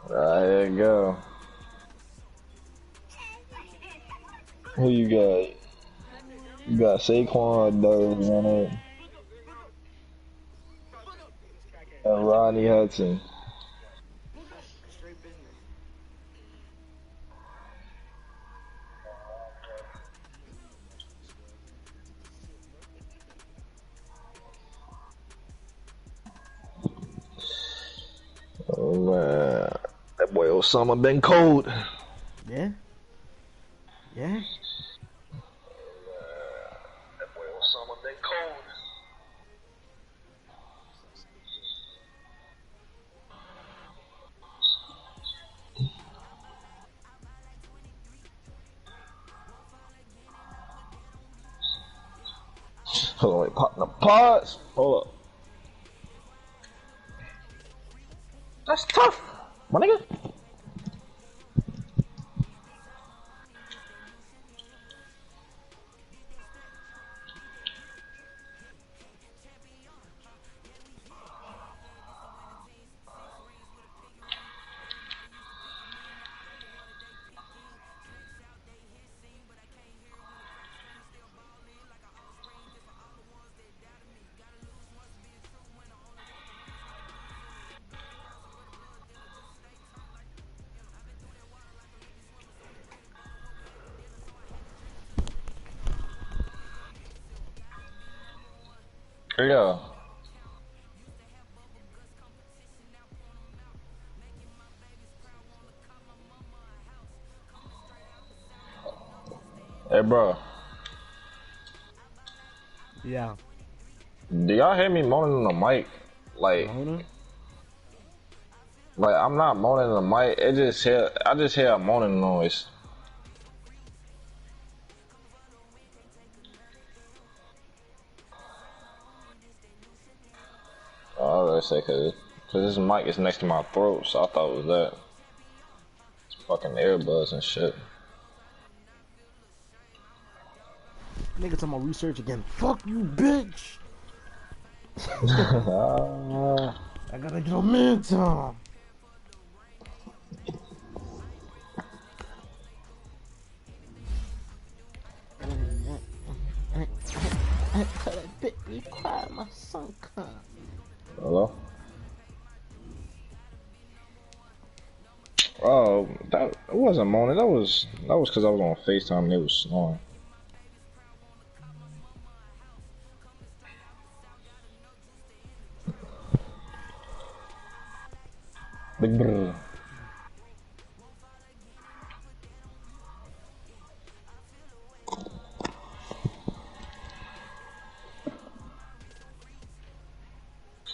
There you go. Who you got? You got Saquon, Doug, and Ronnie Hudson. Oh man, that boy Osama been cold. Yeah. Yeah. That boy Osama been cold. Hold on, wait, pop the pods. Hold up. That's tough, my nigga. Yeah. Hey, bro. Yeah. Do y'all hear me moaning on the mic? Like, Mona? I'm not moaning on the mic. I just hear a moaning noise. Oh, I was gonna say, cause this mic is next to my throat, so I thought it was that. It's fucking earbuds and shit. Nigga talking about research again. Fuck you, bitch! I gotta get momentum. That bit me quiet, my son come. Hello? Oh, that wasn't moaning. That was because I was on FaceTime and it was snoring. Big brr.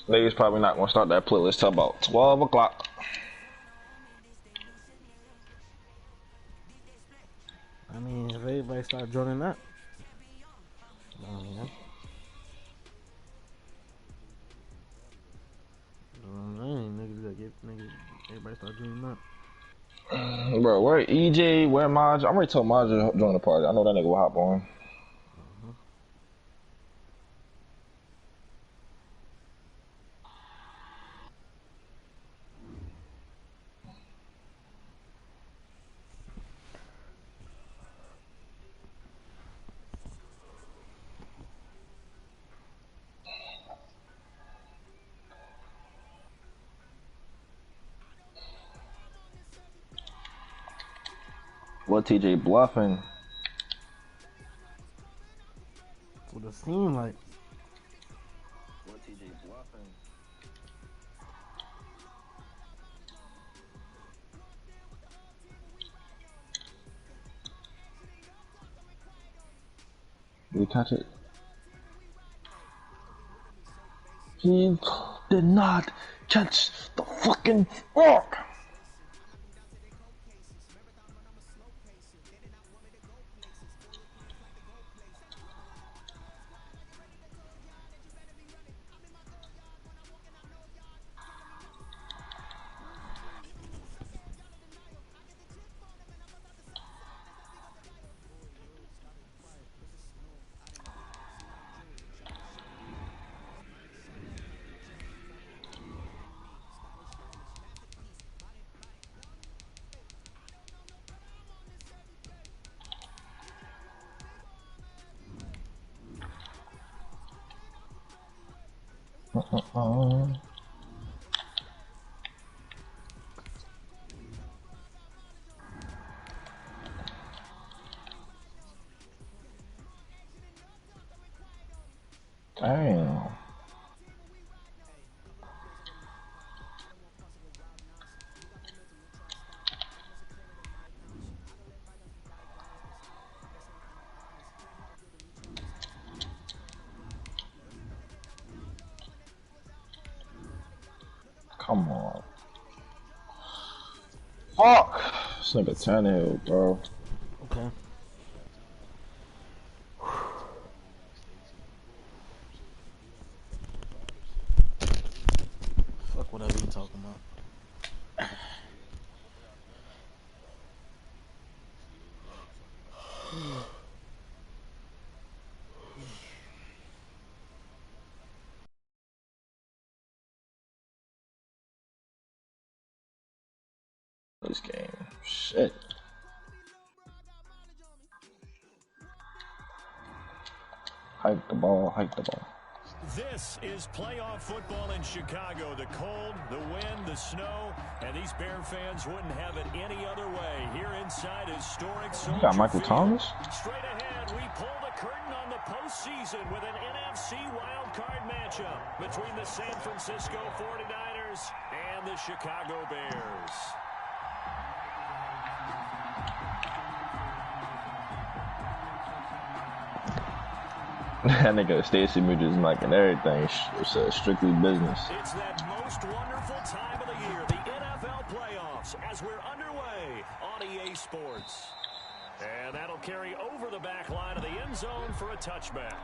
Niggas probably not gonna start that playlist till about 12 o'clock. I mean, if everybody start joining up, you know, niggas gotta get niggas. Everybody start joining up. Bro, where EJ, where Maj? I'm already told Maj to join the party. I know that nigga will hop on. What TJ bluffing? That's what it seemed like. What TJ bluffing? Did he catch it? He did not catch the fucking fork. Damn. Come on. Fuck! This nigga Tannehill, bro. Okay. Fuck whatever you talking about. This game. Shit. Hike the ball, hike the ball. This is playoff football in Chicago. The cold, the wind, the snow, and these Bear fans wouldn't have it any other way. Here inside historic Soldier You got Michael Field. Thomas? Straight ahead, we pull the curtain on the postseason with an NFC wildcard matchup between the San Francisco 49ers and the Chicago Bears. That nigga Stacy Moods is like and everything. It's strictly business. It's that most wonderful time of the year, the NFL playoffs, as we're underway on EA Sports. And that'll carry over the back line of the end zone for a touchback.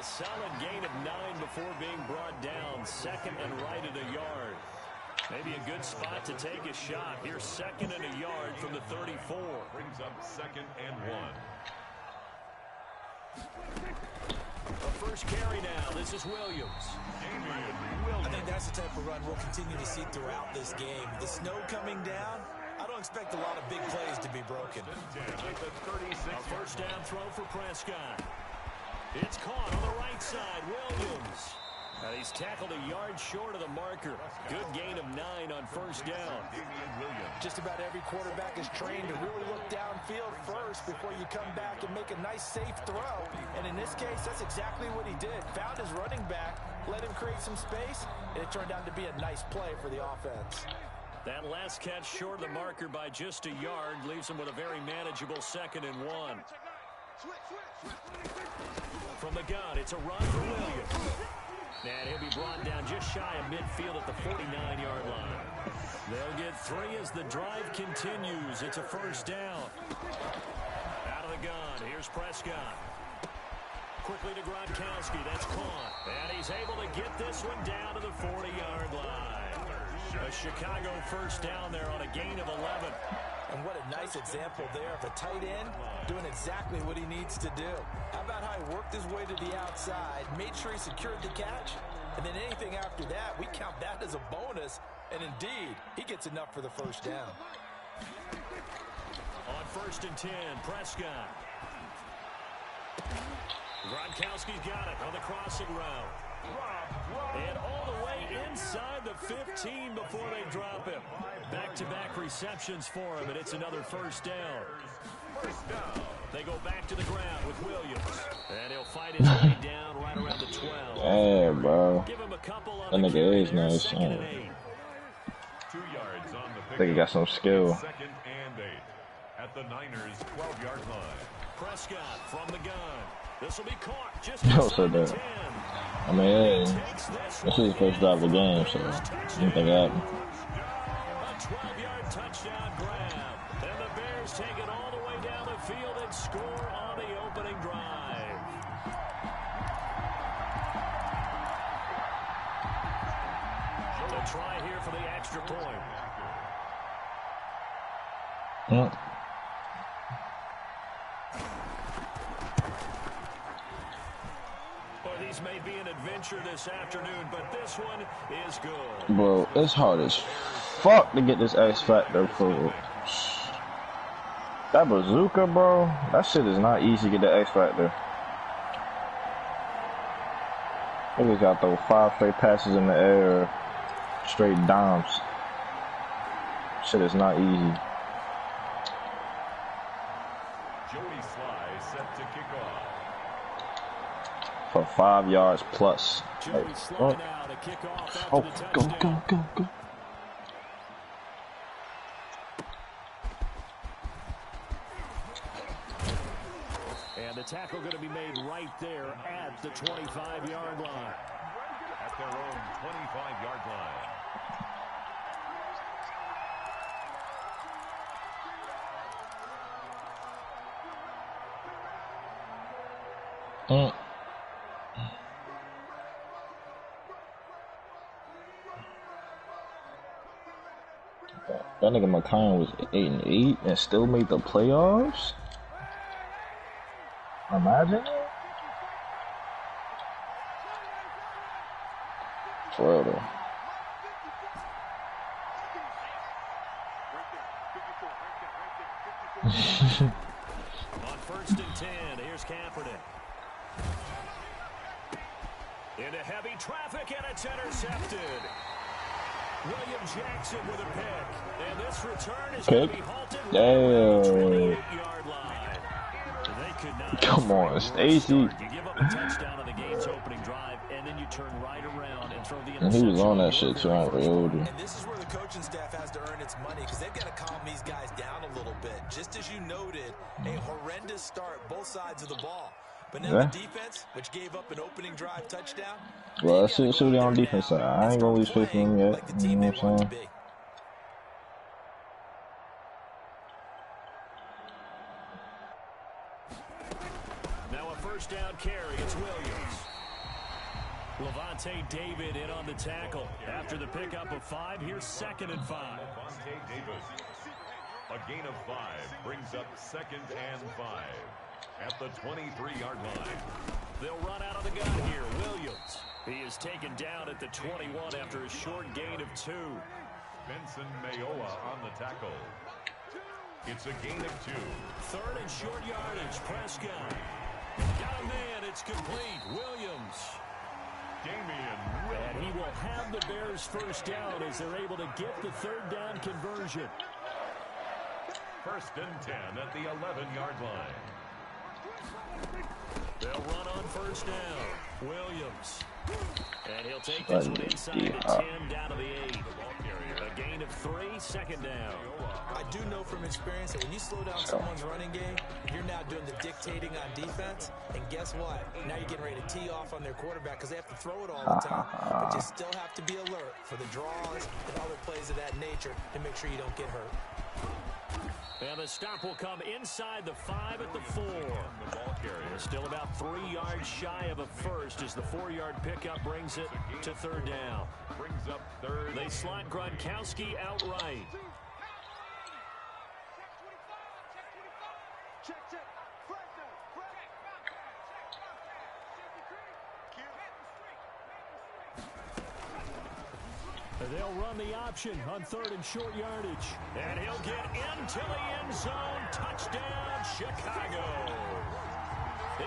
Solid gain of 9 before being brought down. Second and right at a yard. Maybe a good spot to take a shot. Here's second and a yard from the 34. Brings up second and 1. A first carry now. This is Williams. I think that's the type of run we'll continue to see throughout this game. The snow coming down, I don't expect a lot of big plays to be broken. A first down throw for Prescott. It's caught on the right side, Williams. And he's tackled a yard short of the marker. Good gain of 9 on first down. Just about every quarterback is trained to really look downfield first before you come back and make a nice, safe throw. And in this case, that's exactly what he did. Found his running back, let him create some space, and it turned out to be a nice play for the offense. That last catch short of the marker by just a yard leaves him with a very manageable second and 1. From the gun, it's a run for Williams. And he'll be brought down just shy of midfield at the 49-yard line. They'll get 3 as the drive continues. It's a first down. Out of the gun, here's Prescott. Quickly to Gronkowski, that's caught. And he's able to get this one down to the 40-yard line. A Chicago first down there on a gain of 11. And what a nice example there of a tight end doing exactly what he needs to do. How about how he worked his way to the outside, made sure he secured the catch, and then anything after that, we count that as a bonus. And indeed, he gets enough for the first down. On first and 10, Prescott. Gronkowski's got it on the crossing route. And all the way inside the 15 before they drop him. Back-to-back receptions for him, and it's another first down. They go back to the ground with Williams. And he'll fight his way down right around the 12. Yeah, bro. Give him a couple on That the nigga is carry. nice. Second and 8. 2 yards on the I think he got some skill. Second and 8 at the Niners' 12-yard line. Prescott from the gun. This will be caught just Don't inside say the that. 10. I mean, this is the first drive of the game, so anything happen. A 12-yard touchdown grab. And the Bears take it all the way down the field and score on the opening drive. try here for the extra point. Well, these may be an adventure this afternoon, but this one is good. Bro, it's hard as fuck to get this X Factor for that bazooka, bro. That shit is not easy to get the X Factor. Niggas got those 5 straight passes in the air, straight dimes. Shit is not easy. Joey Sly set to kick off. For 5 yards plus. Joey Sly now to kick off after the touchdown. Go. And the tackle going to be made right there at the 25-yard line. At their own 25-yard line. That nigga McCown was 8-8 and still made the playoffs? Imagine it? For real though. On 1st and 10, here's Kaepernick. Into heavy traffic, and it's intercepted. William Jackson with a pick. And this return is going to be halted right around the 28-yard line. They could not. Come on, Stacy. You give up a touchdown on the game's opening drive, and then you turn right around and throw the interception. And he was on that shit too, I reeled And this is where the coaching staff has to earn its money, because they've got to calm these guys down a little bit. Just as you noted, a horrendous start, both sides of the ball. But now the defense, which gave up an opening drive touchdown. Well, let's see what they on defense side. I ain't gonna lose faith in them yet. Like the You team know they what I'm want saying? to be. Now a first down carry. It's Williams. Levante David in on the tackle. After the pickup of 5, here's 2nd and 5. Levante Davis. A gain of 5 brings up 2nd and 5 at the 23-yard line. They'll run out of the gun here. Williams. He is taken down at the 21 after a short gain of 2. Benson Mayoa on the tackle. It's a gain of 2. 3rd and short yardage. Prescott. Got a man. It's complete. Williams. Damian. And he will have the Bears first down as they're able to get the 3rd down conversion. 1st and 10 at the 11-yard line. They'll run on 1st down. Williams. And he'll take this one inside the 10 down to the 8. A gain of 3, 2nd down. I do know from experience that when you slow down someone's running game, you're now doing the dictating on defense. And guess what? Now you're getting ready to tee off on their quarterback because they have to throw it all the time. But you still have to be alert for the draws and other plays of that nature to make sure you don't get hurt. And the stop will come inside the 5 at the 4. They're still about 3 yards shy of a first as the 4-yard pickup brings it to 3rd down. Brings up 3rd. They slot Gronkowski outright. They'll run the option on 3rd and short yardage. And he'll get into the end zone. Touchdown, Chicago.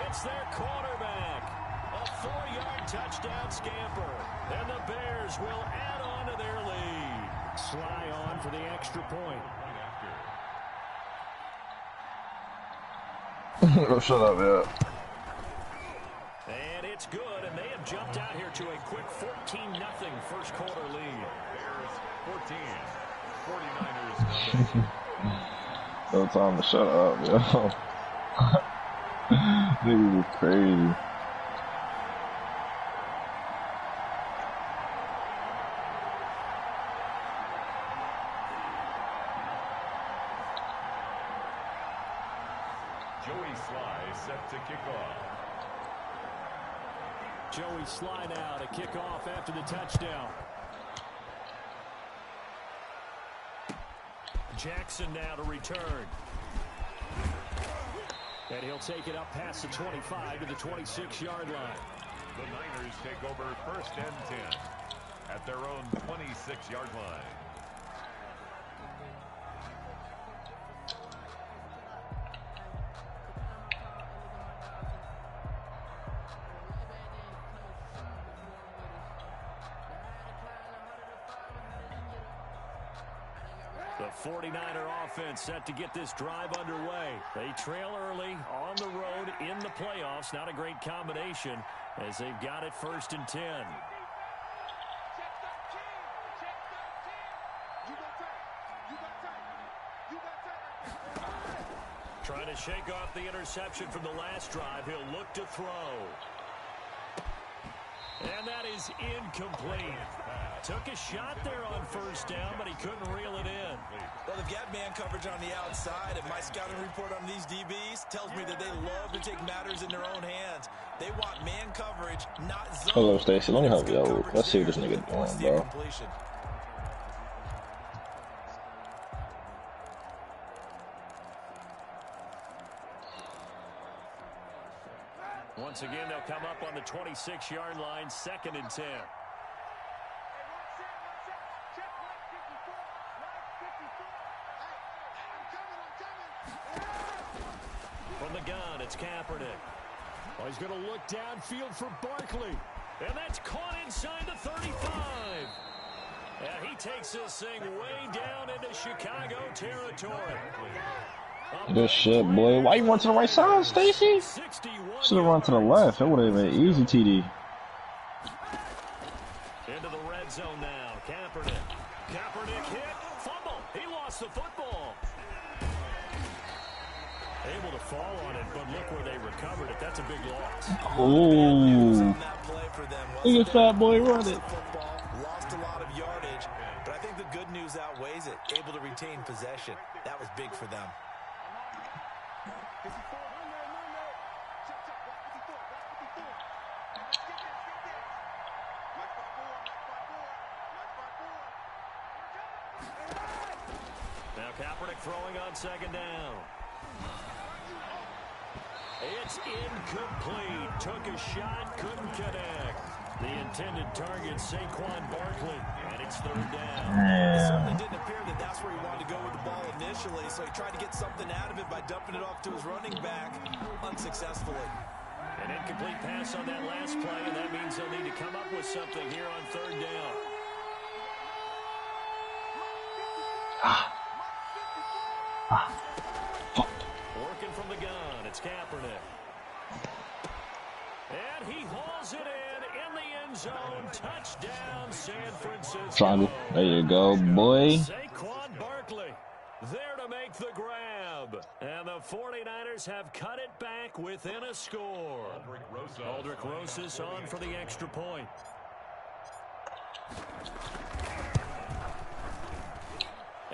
It's their quarterback. A 4-yard touchdown scamper. And the Bears will add on to their lead. Sly on for the extra point. Oh, shut up, yeah. And it's good, and they have jumped out here to a quick 14-0 first quarter lead. Bears 14. 49ers nothing. No time to shut up, yo. Niggas is crazy. Joey Sly set to kick off. Joey Sly now to kick off after the touchdown. Jackson now to return. And he'll take it up past the 25 to the 26-yard line. The Niners take over 1st and 10 at their own 26-yard line. The 49er offense set to get this drive underway. They trail early on the road in the playoffs. Not a great combination as they've got it 1st and 10. Trying to shake off the interception from the last drive. He'll look to throw. And that is incomplete. Took a shot there on 1st down, but he couldn't reel it in. Well, they've got man coverage on the outside, and my scouting report on these DBs tells me that they love to take matters in their own hands. They want man coverage, not zone. Hello, Stacy. Let me help you out. Let's see what this nigga doing, bro. Once again, they'll come up on the 26-yard line, 2nd and 10. From the gun, it's Kaepernick. Oh, he's going to look downfield for Barkley. And that's caught inside the 35. And he takes this thing way down into Chicago territory. Good shit, boy. Why you run to the right side, Stacy? Should have run to the left. That would have been easy TD. Into the red zone now. Kaepernick. Kaepernick hit. Fumble. He lost the football. Able to fall on it, but look where they recovered it. That's a big loss. Oh. Look at fat boy run it. Lost a lot of yardage, but I think the good news outweighs it. Able to retain possession. That was big for them. Now Kaepernick throwing on 2nd down. It's incomplete. Took a shot, couldn't connect. The intended target, Saquon Barkley, and it's 3rd down. It certainly didn't appear that that's where he wanted to go with the ball initially, so he tried to get something out of it by dumping it off to his running back unsuccessfully. An incomplete pass on that last play, and that means they'll need to come up with something here on 3rd down. Working from the gun, it's Kaepernick. And he hauls it in the end zone. Touchdown, San Francisco. Triangle. There you go, boy. Saquon Barkley there to make the grab. And the 49ers have cut it back within a score. Aldrich Rosas on for the extra point.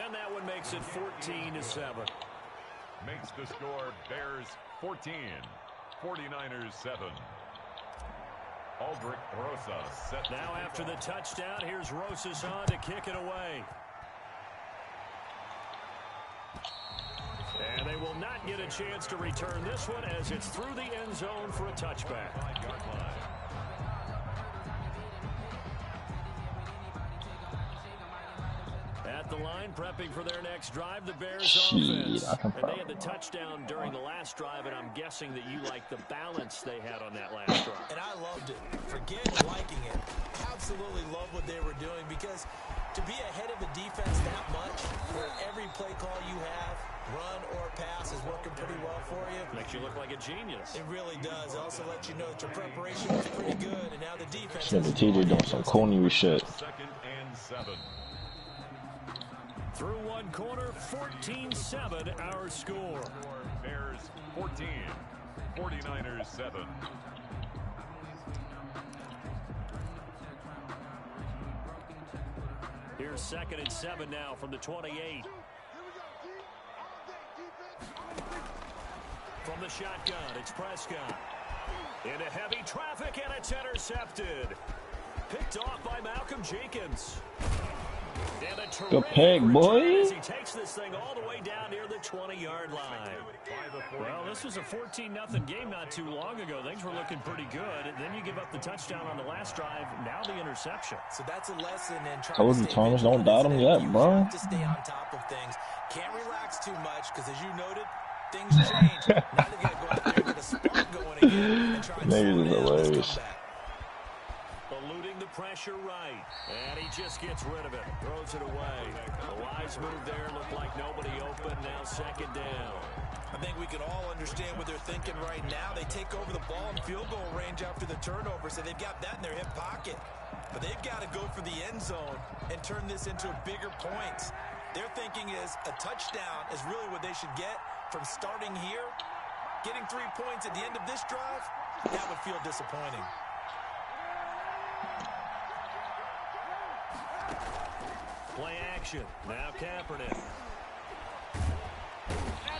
And that one makes it 14-7. Makes the score Bears 14, 49ers 7. Aldrich Rosas set. Now after the touchdown, here's Rosas on to kick it away. And they will not get a chance to return this one as it's through the end zone for a touchback. At the line, prepping for their next drive, the Bears offense. And they had the touchdown during the last drive, and I'm guessing that you like the balance they had on that last drive. And I loved it. Forget liking it. Absolutely love what they were doing, because to be ahead of the defense that much, where every play call you have, run or pass, is working pretty well for you. Makes you look like a genius. It really does. It also lets you know that your preparation was pretty good, and now the defense. Snipper TJ doing some corny shit. 2nd and 7. Through one quarter, 14-7 our score. Bears 14, 49ers 7. Here's 2nd and 7 now from the 28. From the shotgun, it's Prescott. Into heavy traffic, and it's intercepted. Picked off by Malcolm Jenkins. Good peg, boy. He takes this thing all the way down near the 20-yard line. Well, this was a 14-0 game not too long ago. Things were looking pretty good. And then you give up the touchdown on the last drive. Now the interception. So that's a lesson in trying Told to you, stay Thomas, don't doubt him yet, You bro. have to stay on top of things. Can't relax too much because, as you noted, things change. Now they've got to go out there and get a spark going again and try and Niggas is hilarious. Eluding the pressure right. And he just gets rid of it. Throws it away. The wise move there. Looked like nobody open. Now second down. I think we can all understand what they're thinking right now. They take over the ball in field goal range after the turnover, so they've got that in their hip pocket. But they've got to go for the end zone and turn this into bigger points. Their thinking is a touchdown is really what they should get from starting here. Getting 3 points at the end of this drive, that would feel disappointing. Play action. Now Kaepernick.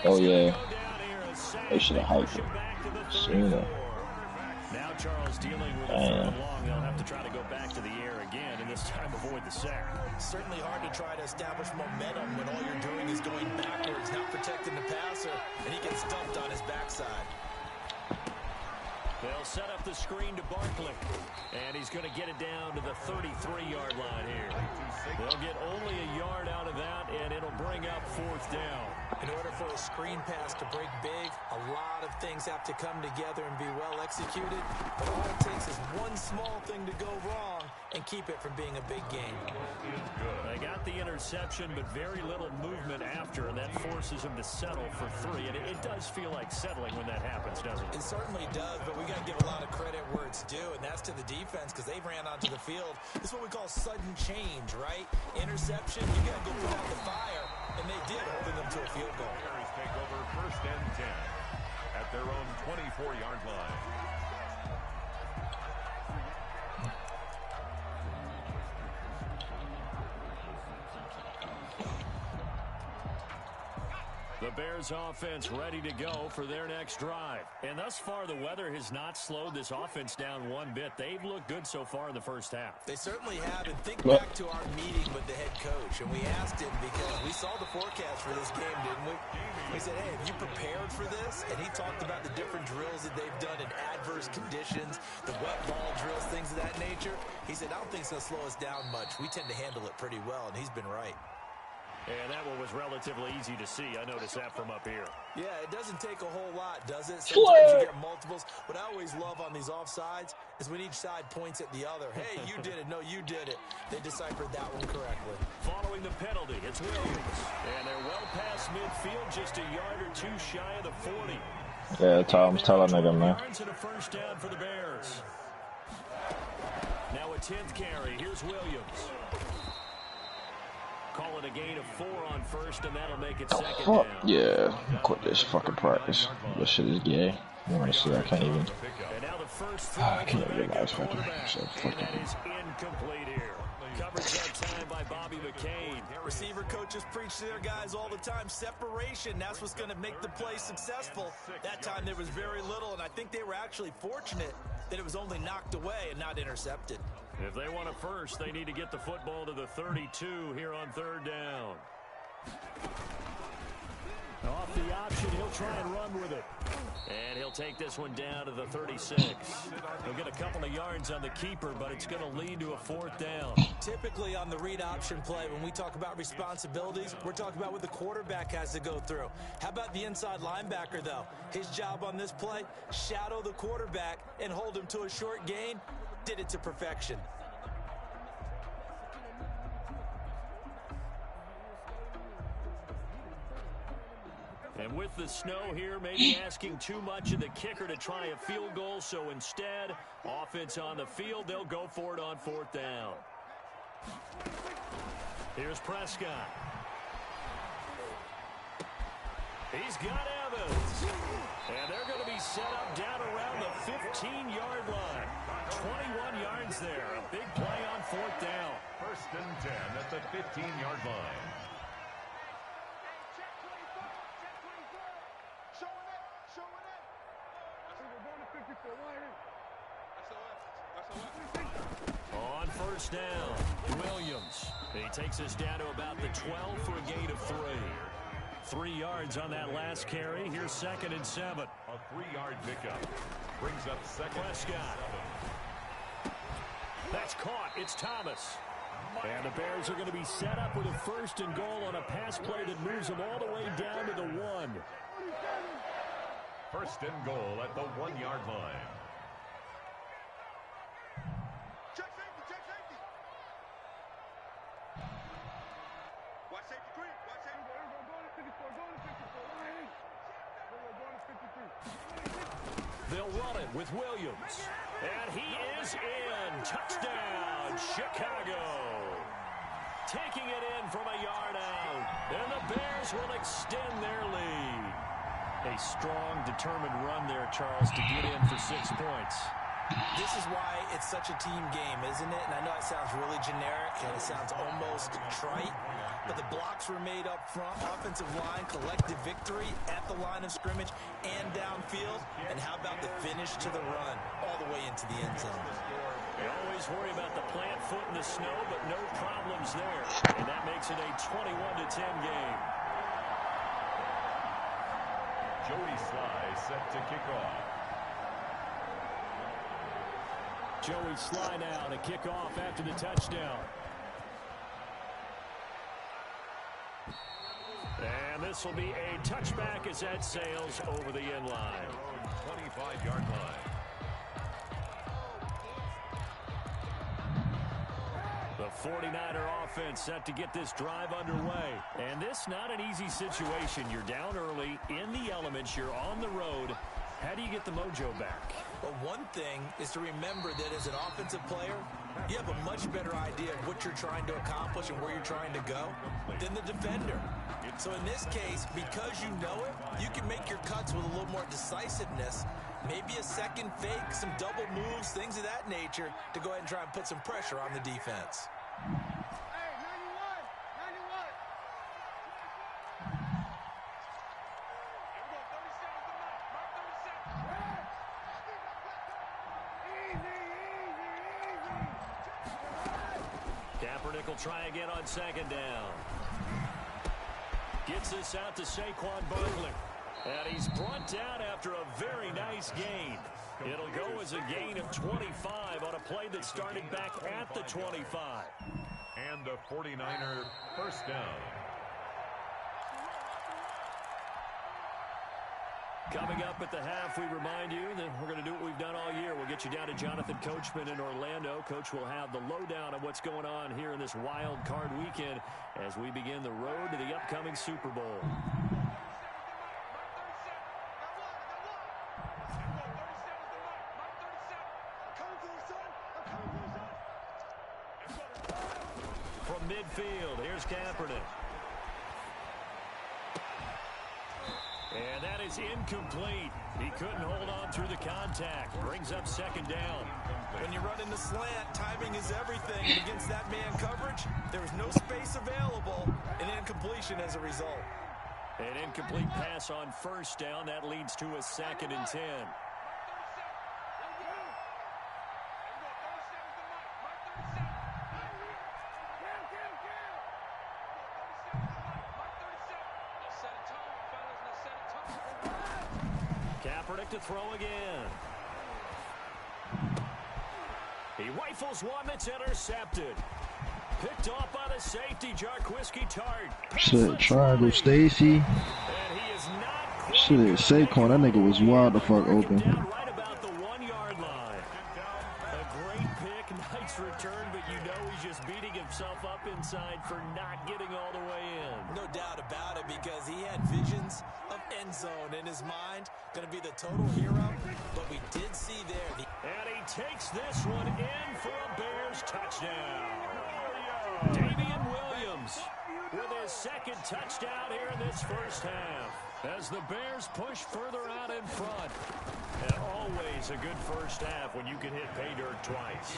Oh, yeah. They should have hyped it sooner. Now Charles dealing with a third long. They'll have to try to go back to the air again, and this time avoid the sack. Certainly hard to try to establish momentum when all you're doing is going backwards, not protecting the passer, and he gets dumped on his backside. They'll set up the screen to Barkley, and he's going to get it down to the 33-yard line here. They'll get only a yard out of that, and it'll bring up fourth down. In order for a screen pass to break big, a lot of things have to come together and be well executed. But all it takes is one small thing to go wrong and keep it from being a big game. They got the interception, but very little movement after, and that forces him to settle for 3. And it does feel like settling when that happens, doesn't it? It certainly does, but we got to give a lot of credit where it's due, and that's to the defense because they ran onto the field. This is what we call sudden change, right? Interception, you got to go put out the fire, and they did, holding them to a field goal. Bears take over 1st and 10 at their own 24-yard line. The Bears offense ready to go for their next drive. And thus far, the weather has not slowed this offense down one bit. They've looked good so far in the first half. They certainly have. And think back to our meeting with the head coach. And we asked him because we saw the forecast for this game, didn't we? We said, hey, have you prepared for this? And he talked about the different drills that they've done in adverse conditions, the wet ball drills, things of that nature. He said, I don't think it's going to slow us down much. We tend to handle it pretty well, and he's been right. And that one was relatively easy to see. I noticed that from up here. Yeah, it doesn't take a whole lot, does it? Sometimes you get multiples. What I always love on these offsides is when each side points at the other. Hey, you did it. No, you did it. They deciphered that one correctly. Following the penalty, it's Williams. And they're well past midfield, just a yard or two shy of the 40. Yeah, Tom's telling nigga, man. And a first down for the Bears. Now a 10th carry. Here's Williams. Call it a gain of 4 on first, and that'll make it second down. Yeah, quit this fucking practice. This shit is gay. Honestly, I can't even. And now the first I can't realize fucking shit. and that is incomplete here. Coverage that time by Bobby McCain. Receiver coaches preach to their guys all the time. Separation, that's what's going to make the play successful. That time there was very little, and I think they were actually fortunate that it was only knocked away and not intercepted. If they want a first, they need to get the football to the 32 here on third down. Off the option, he'll try and run with it. And he'll take this one down to the 36. He'll get a couple of yards on the keeper, but it's going to lead to a fourth down. Typically on the read option play, when we talk about responsibilities, we're talking about what the quarterback has to go through. How about the inside linebacker, though? His job on this play, shadow the quarterback and hold him to a short gain. Did it to perfection. And with the snow here, maybe asking too much of the kicker to try a field goal. So instead, offense on the field, they'll go for it on fourth down. Here's Prescott. He's got Evans. And they're going to be set up down around the 15-yard line. 21 yards there. A big play on fourth down. 1st and 10 at the 15-yard line. On 1st first down. Williams. He takes us down to about the 12 for a gain of 3. 3 yards on that last carry. Here's 2nd and 7. A 3-yard pickup brings up 2nd Prescott. and 7. That's caught. It's Thomas. And the Bears are going to be set up with a 1st and goal on a pass play that moves them all the way down to the 1. 1st and goal at the 1-yard line. Check safety, check safety. Watch safety green, watch safety. Go to 54, go to 54. They'll run it with Williams. And he is in. Touchdown, Chicago. Taking it in from a yard out. And the Bears will extend their lead. A strong, determined run there, Charles, to get in for 6 points. This is why it's such a team game, isn't it? And I know it sounds really generic and it sounds almost trite, but the blocks were made up front, offensive line, collective victory at the line of scrimmage and downfield. And how about the finish to the run all the way into the end zone? You always worry about the plant foot in the snow, but no problems there. And that makes it a 21-10 game. Joey Sly set to kick off. Joey Sly now to kick off after the touchdown. And this will be a touchback as that sails over the end line. 25-yard line. The 49er offense set to get this drive underway. And this not an easy situation. You're down early, in the elements, you're on the road. How do you get the mojo back? Well, one thing is to remember that as an offensive player, you have a much better idea of what you're trying to accomplish and where you're trying to go than the defender. So in this case, because you know it, you can make your cuts with a little more decisiveness, maybe a second fake, some double moves, things of that nature, to go ahead and try and put some pressure on the defense. Kaepernick will try again on 2nd down. Gets this out to Saquon Barkley. And he's brought down after a very nice gain. It'll go as a gain of 25 on a play that started back at the 25. And a 49er first down. Coming up at the half, we remind you that we're going to do what we've done all year. We'll get you down to Jonathan Coachman in Orlando. Coach will have the lowdown of what's going on here in this wild card weekend as we begin the road to the upcoming Super Bowl. From midfield, here's Kaepernick. And that is incomplete. He couldn't hold on through the contact. Brings up 2nd down. When you run in the slant, timing is everything. And against that man coverage, there was no space available, and incompletion as a result. An incomplete pass on 1st down. That leads to a 2nd and 10. Kaepernick to throw again. He rifles one that's intercepted. Picked off by the safety, Jarquiski Tart. Shit, triangle Stacy. And he is not Shit, Saquon, that nigga was wild the fuck open. down right about the 1-yard line. A great pick, nice return, but you know he's just beating himself up inside for not getting all the way in. No doubt about it, because he had visions of end zone in his mind. Going to be the total hero, but we did see there. And he takes this one in for a Bears touchdown. Damian Williams with his 2nd touchdown here in this first half. As the Bears push further out in front. And always a good first half when you can hit pay dirt twice.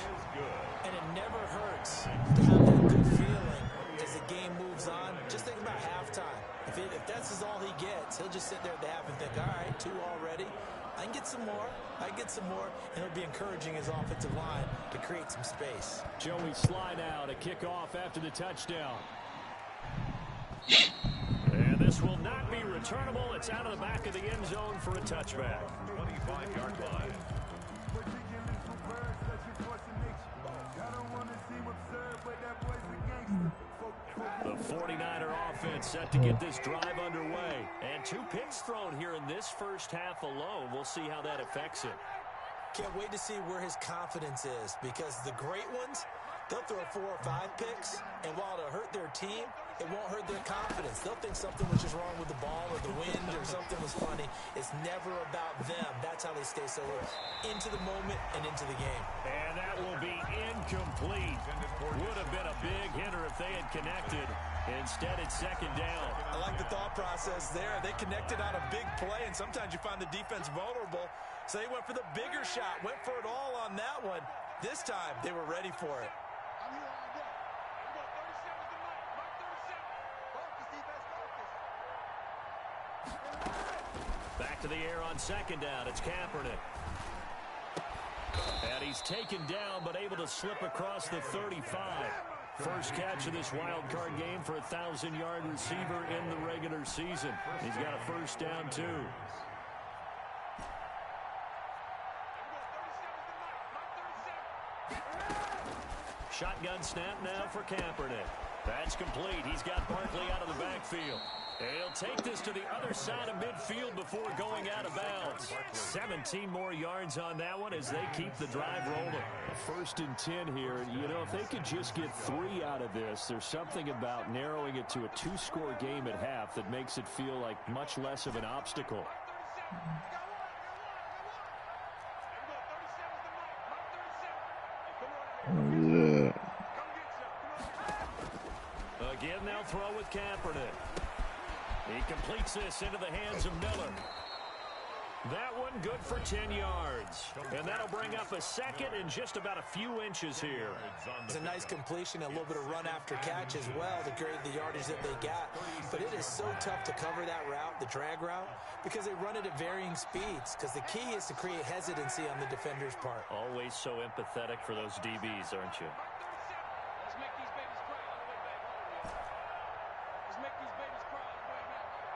And it never hurts to have that good feeling as the game moves on. Just think about halftime. If If this is all he gets, he'll just sit there at the half and think, all right, 2 already. I can get some more. I can get some more. And it'll be encouraging his offensive line to create some space. Joey slide out, a kickoff after the touchdown. And this will not be returnable. It's out of the back of the end zone for a touchback. 25-yard line. The 49er offense set to get this drive underway. And 2 picks thrown here in this first half alone. We'll see how that affects it. Can't wait to see where his confidence is, because the great ones, they'll throw 4 or 5 picks, and while it'll hurt their team, it won't hurt their confidence. They'll think something was just wrong with the ball or the wind or something was funny. It's never about them. That's how they stay so into the moment and into the game. And that will be incomplete. Would have been a big hitter if they had connected. Instead, it's second down. I like the thought process there. They connected on a big play, and sometimes you find the defense vulnerable. So they went for the bigger shot, went for it all on that one. This time, they were ready for it. Back to the air on second down. It's Kaepernick. And he's taken down, but able to slip across the 35. First catch of this wild card game for a 1,000-yard receiver in the regular season. He's got a first down, too. Shotgun snap now for Kaepernick. That's complete. He's got Barkley out of the backfield. He'll take this to the other side of midfield before going out of bounds. 17 more yards on that one as they keep the drive rolling. First and 10 here. You know, if they could just get 3 out of this, there's something about narrowing it to a 2-score game at half that makes it feel like much less of an obstacle. Yeah. Again, they'll throw with Kaepernick. He completes this into the hands of Miller. That one good for 10 yards. And that'll bring up a second and just about a few inches here. It's a nice completion, a little bit of run after catch as well to create the yardage that they got. But it is so tough to cover that route, the drag route, because they run it at varying speeds. Because the key is to create hesitancy on the defender's part. Always so empathetic for those DBs, aren't you? Let's make these babies cry all the way back home, y'all. Let's make these babies cry all the way back home.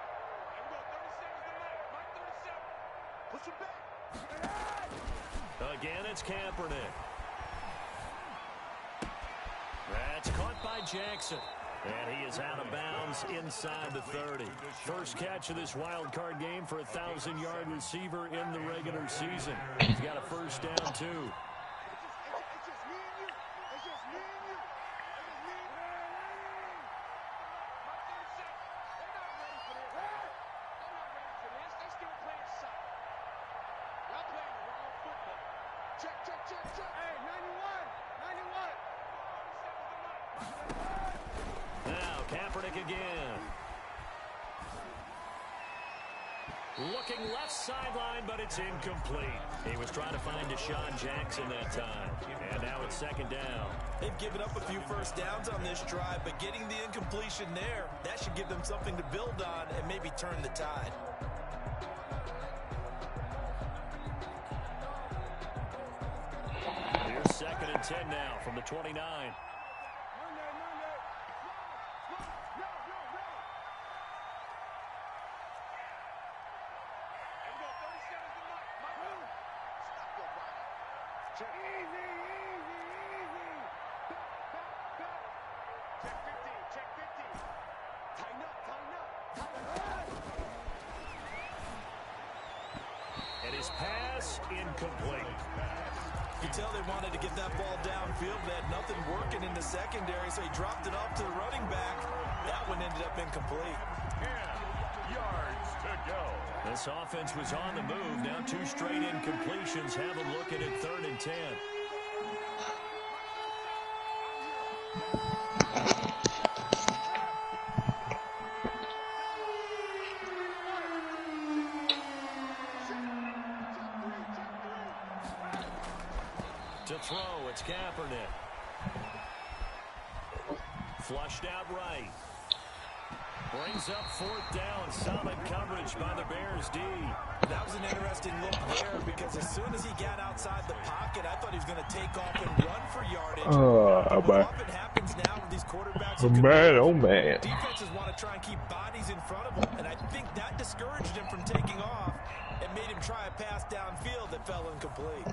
Here we go, 37's the mic. Mike 37. Push him back. Again, it's Kaepernick. That's caught by Jackson. And he is out of bounds inside the 30. First catch of this wild card game for a 1,000-yard receiver in the regular season. He's got a first down, too. Now, Kaepernick again. Looking left sideline, but it's incomplete. He was trying to find Deshaun Jackson that time. And now it's second down. They've given up a few first downs on this drive, but getting the incompletion there, that should give them something to build on and maybe turn the tide. Here's second and 10 now from the 29. And his pass incomplete. You can tell they wanted to get that ball downfield. They had nothing working in the secondary, so he dropped it off to the running back. That one ended up incomplete. 10 yards to go. This offense was on the move. Now 2 straight incompletions have them looking at 3rd and 10. To throw, it's Kaepernick. Flushed out right. Brings up 4th down. Solid coverage by the Bears D. That was an interesting look there because as soon as he got outside the pocket, I thought he was going to take off and run for yardage. But what often happens now with these quarterbacks, Oh man. defenses want to try and keep bodies in front of them, and I think that discouraged him from taking off and made him try a pass downfield that fell incomplete.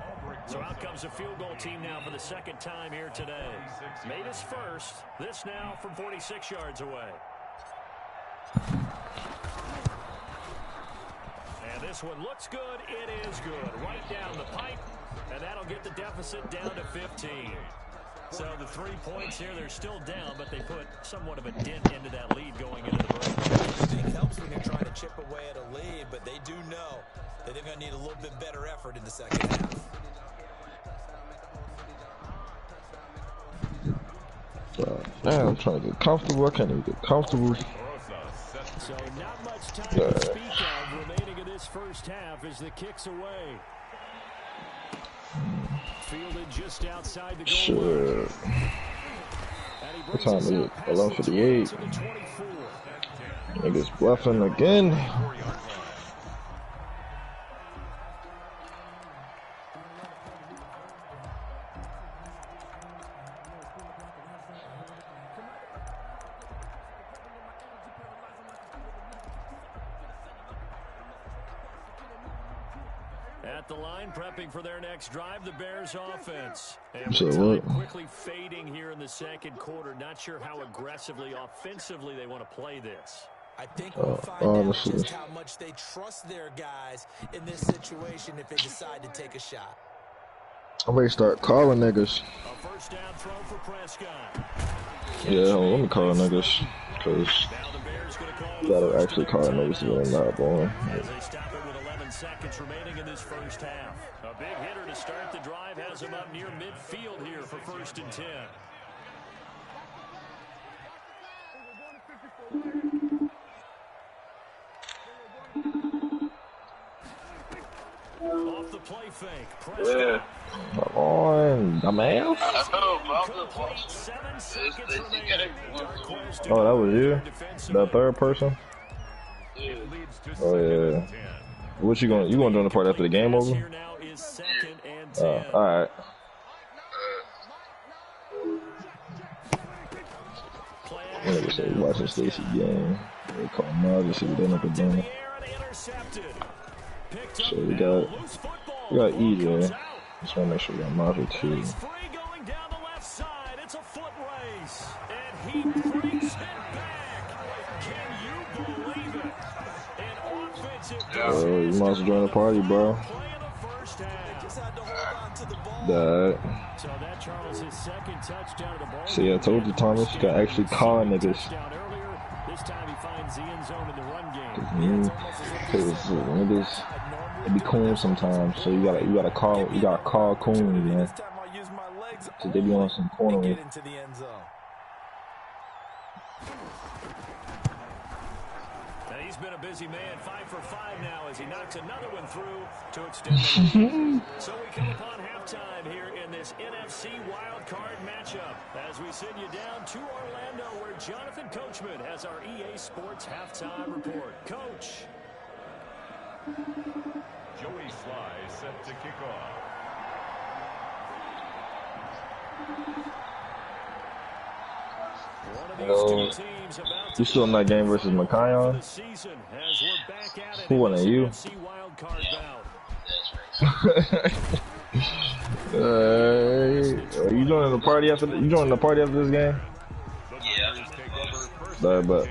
So out comes a field goal team now for the 2nd time here today. Made his first. This now from 46 yards away. And this one looks good. It is good. Right down the pipe. And that'll get the deficit down to 15. So the 3 points here, they're still down, but they put somewhat of a dent into that lead going into the break. It helps when you're trying to chip away at a lead, but they do know that they're going to need a little bit better effort in the second half. Man, I'm trying to get comfortable. I can't even get comfortable. So not much time to speak of remaining in this first half as the kick's away. Fielded just outside the goal line. What time is it? 11:58. Niggas bluffing again. At the line, prepping for their next drive, the Bears offense. And So with time quickly fading here in the second quarter, not sure how aggressively, offensively they want to play this. I think we'll find out just how much they trust their guys in this situation if they decide to take a shot. I'm ready to start calling niggas. A first down throw for Prescott. Yeah, let me call niggas. Because you gotta actually call niggas to get not born. As they stop it with 11 seconds remaining in this first half. A big hitter to start the drive has him up near midfield here for 1st and 10. Off the play fake. Yeah. Come on, dumbass. Oh, that was you? That third person? Oh yeah. What you going do in the part after the game over? Alright. Nigga said watching Stacy game. They call him out to see what they end up doing. So we got EJ. Just wanna make sure we got Marvel too. You might as well join the party, bro. That. See, I told you, Thomas, you can actually call niggas. Cause niggas, they be coon sometimes, so you gotta call coon, man. So they be on some corner with. He's been a busy man, 5 for 5 now as he knocks another one through to extend the lead. So we come upon halftime here in this NFC wildcard matchup as we send you down to Orlando where Jonathan Coachman has our EA Sports halftime report. Coach. Joey Sly set to kick off. You still in that game versus Makayon? Who won it? You? You joining the party after? You joining the party after this game? Yeah. But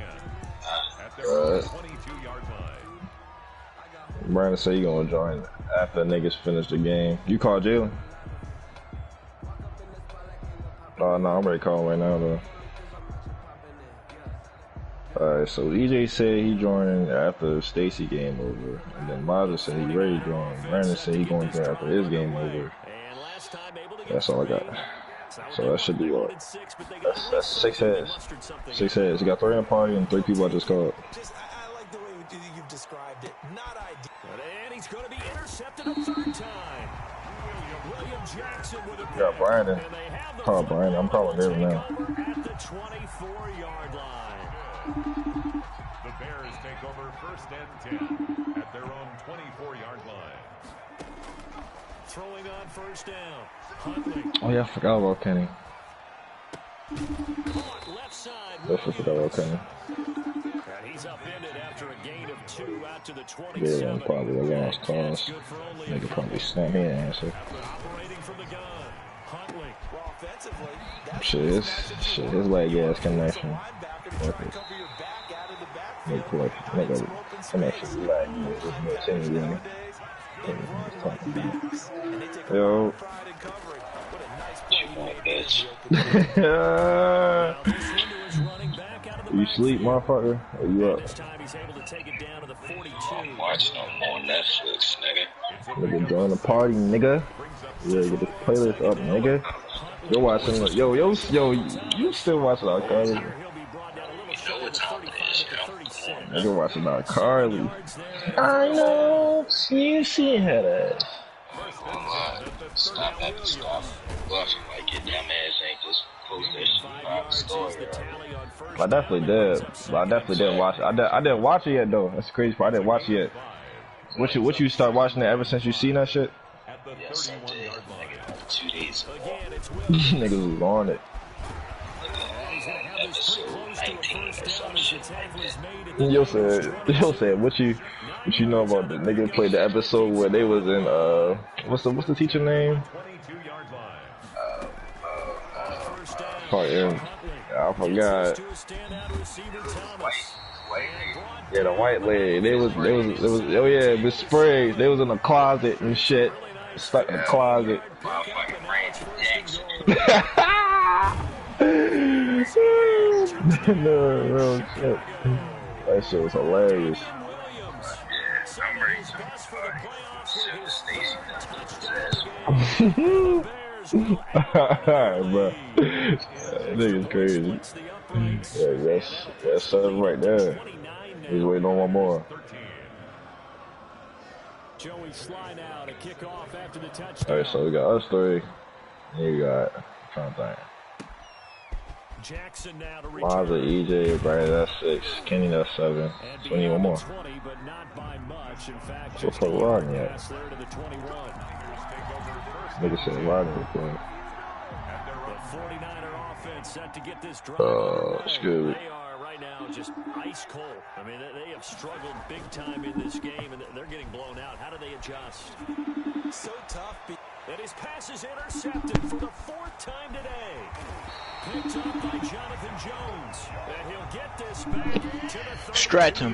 Brandon said you gonna join after niggas finish the game. You call Jalen? Oh no, I'm ready to call right now though. Alright, so EJ said he joining after Stacy game over, and then Mazda said he ready to join. Brandon said he going to after his game over. That's all I got. So that should be what? That's 6 heads. 6 heads. You got 3 in the party and 3 people I just called. I like the way you've described it. Not ideal. And he's going to be intercepted a 3rd time. William Jackson with a Yeah, Brandon. Call Brandon. I'm calling him now. at the 24-yard line. The Bears take over 1st and 10 at their own 24-yard line. Throwing on 1st down. Huntley. Oh yeah, I forgot about Kenny. Caught left side. Definitely forgot about Kenny. And he's upended after a gain of 2 out to the Yeah, 27. probably a lost cause. Nigga probably snapped me an answer. Operating from the gun. Huntley. Well, offensively, that's Shit, his leg ass connection. Perfect. Nigga, connection leg. Yo. Bitch. You sleep, motherfucker? Or you up? I'm watching on Netflix, nigga. Nigga, join the party, nigga. Yeah, get the playlist up, nigga. You're watching, yo, you still watching our Carly? You know what time it is, yo. Nigga watching our Carly. I know, you see her ass. Online. Stop having stuff. Bluffing like your dumb ass ain't just post that shit about the story. I definitely did. But I definitely didn't watch it. I didn't watch it yet though. That's the crazy part. I didn't watch it yet. What you start watching it ever since you seen that shit? Yes, I did. Nigga, like 2 days ago. Niggas was on it. Episode 19 or some shit like that. Yo said, what you know about the nigga played the episode where they was in what's the teacher name? I forgot. Yeah, the white lady. They was oh yeah, Miss Sprague. They was in the closet and shit. Stuck in the closet. Motherfucking Randy Jackson. No, shit. That shit was hilarious. Yeah, I'm ready to soon as Stacey does his ass. Bro. That nigga's crazy. Yeah, that's something right there. He's waiting on one more. Alright, so we got us three. And you got, I'm trying to think. Jackson now to Mazza, EJ, Brandon, that's 6. Kenny, that's 7. So we need one more. So for Rodney yet. Nigga said Rodney was playing. The 49er offense set to get this drive. Scooby. They are right now just ice cold. I mean, they have struggled big time in this game, and they're getting blown out. How do they adjust? So tough. And his pass is intercepted for the 4th time today. Picked up by Jonathan Jones. And he'll get this back to the 30. Stretch him.